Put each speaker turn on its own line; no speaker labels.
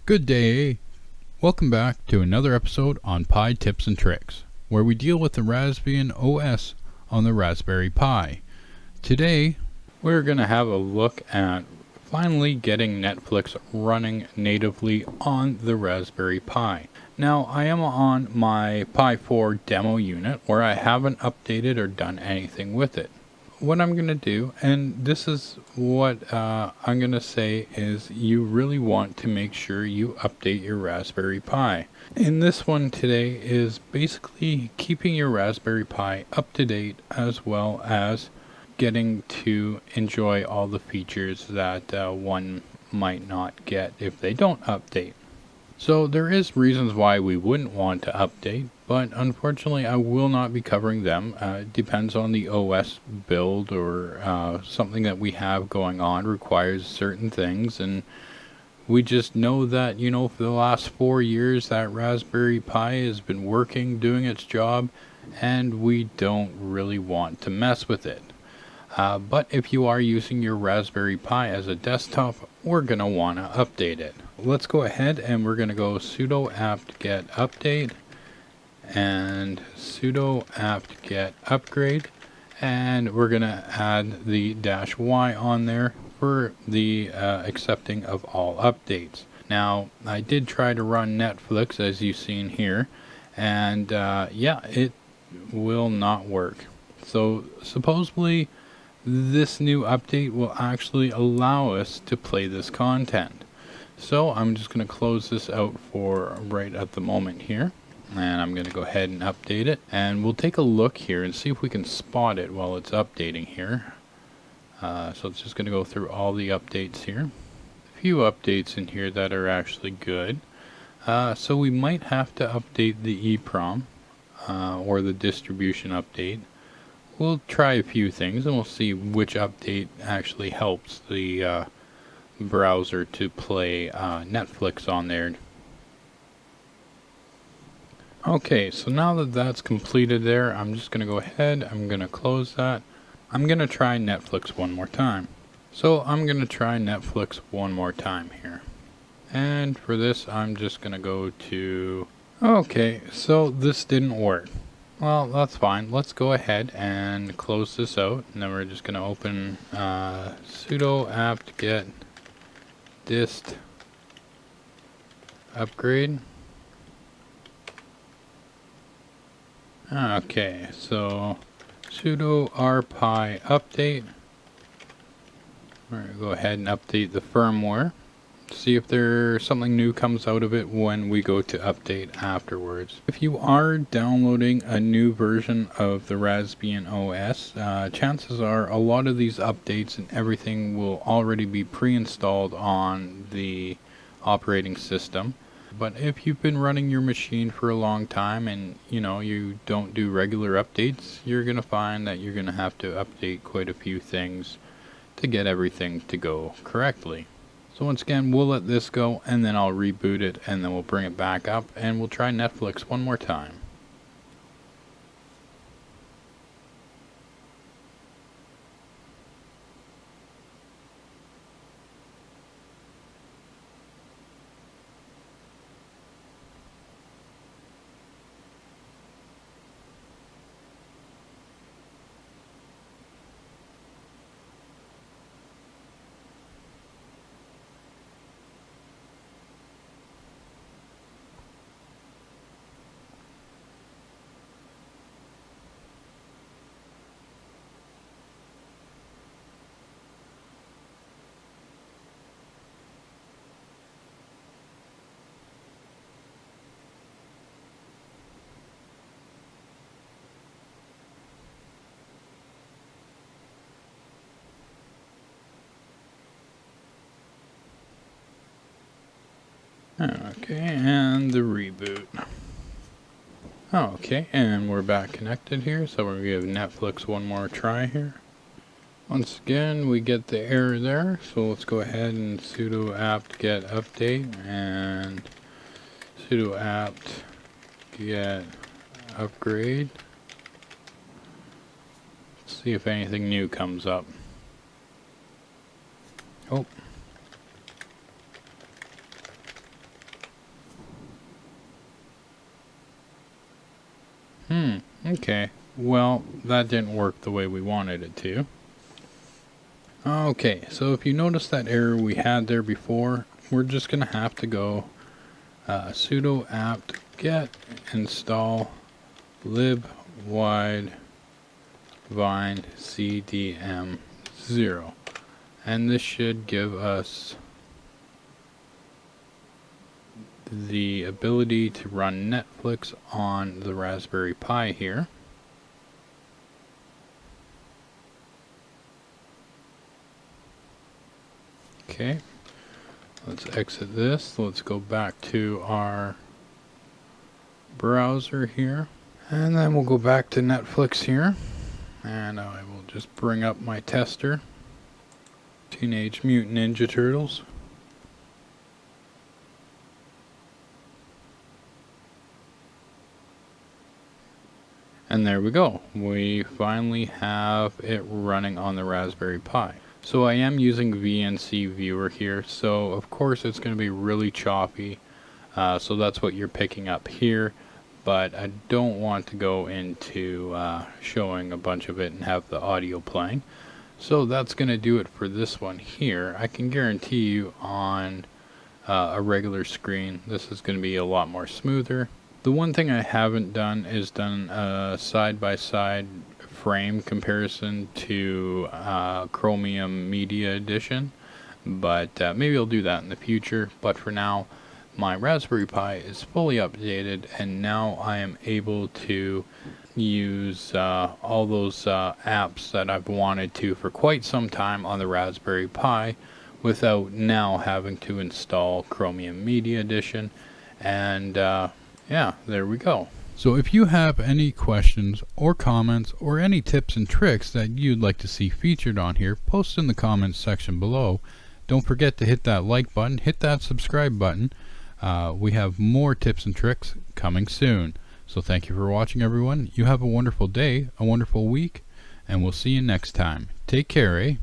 Good day. Welcome back to another episode on Pi Tips and Tricks, where we deal with the Raspbian OS on the Raspberry Pi. Today, we're going to have a look at finally getting Netflix running natively on the Raspberry Pi. Now, I am on my Pi 4 demo unit where I haven't updated or done anything with it. What I'm going to do, and this is what I'm going to say, is you really want to make sure you update your Raspberry Pi. And this one today is basically keeping your Raspberry Pi up to date, as well as getting to enjoy all the features that one might not get if they don't update. So there is reasons why we wouldn't want to update, but unfortunately I will not be covering them. It depends on the OS build, or something that we have going on requires certain things, and we just know that, for the last 4 years that Raspberry Pi has been working, doing its job, and we don't really want to mess with it. But if you are using your Raspberry Pi as a desktop, we're going to want to update it. Let's go ahead and we're going to go sudo apt-get update and sudo apt-get upgrade, and we're going to add the -y on there for the accepting of all updates. Now, I did try to run Netflix, as you've seen here, and it will not work. So supposedly this new update will actually allow us to play this content. So I'm just going to close this out for right at the moment here, and I'm going to go ahead and update it, and we'll take a look here and see if we can spot it while it's updating here. So it's just going to go through all the updates here. A few updates in here that are actually good. So we might have to update the EEPROM or the distribution update. We'll try a few things and we'll see which update actually helps the browser to play Netflix on there. Okay, so now that that's completed there, I'm just going to go ahead, I'm going to close that. I'm going to try Netflix one more time. So I'm going to try Netflix one more time here. And for this, I'm just going to go to... Okay, so this didn't work. Well, that's fine. Let's go ahead and close this out, and then we're just going to open sudo apt-get dist upgrade. Okay, so sudo rpi update. We're going to go ahead and update the firmware. See if there's something new comes out of it when we go to update afterwards. If you are downloading a new version of the Raspbian OS, chances are a lot of these updates and everything will already be pre-installed on the operating system. But if you've been running your machine for a long time and you don't do regular updates, you're going to find that you're going to have to update quite a few things to get everything to go correctly. So once again, we'll let this go, and then I'll reboot it, and then we'll bring it back up, and we'll try Netflix one more time. Okay, and the reboot. Okay, and we're back connected here, so we're going to give Netflix one more try here. Once again, we get the error there, so let's go ahead and sudo apt-get update and sudo apt-get upgrade. Let's see if anything new comes up. Oh. Okay. Well, that didn't work the way we wanted it to. Okay, so if you notice that error we had there before, we're just going to have to go sudo apt get install libwide vine cdm0, and this should give us the ability to run Netflix on the Raspberry Pi here. Okay, let's exit this. Let's go back to our browser here, and then we'll go back to Netflix here, and I will just bring up my tester, Teenage Mutant Ninja Turtles. And there we go. We finally have it running on the Raspberry Pi. So I am using VNC Viewer here, so of course it's going to be really choppy. So that's what you're picking up here. But I don't want to go into showing a bunch of it and have the audio playing. So that's going to do it for this one here. I can guarantee you on a regular screen, this is going to be a lot more smoother. The one thing I haven't done is done a side-by-side frame comparison to Chromium Media Edition, but maybe I'll do that in the future. But for now, my Raspberry Pi is fully updated, and now I am able to use all those apps that I've wanted to for quite some time on the Raspberry Pi without now having to install Chromium Media Edition. And yeah, there we go. So if you have any questions or comments or any tips and tricks that you'd like to see featured on here, post in the comments section below. Don't forget to hit that like button, hit that subscribe button. We have more tips and tricks coming soon. So thank you for watching, everyone. You have a wonderful day, a wonderful week, and we'll see you next time. Take care, eh?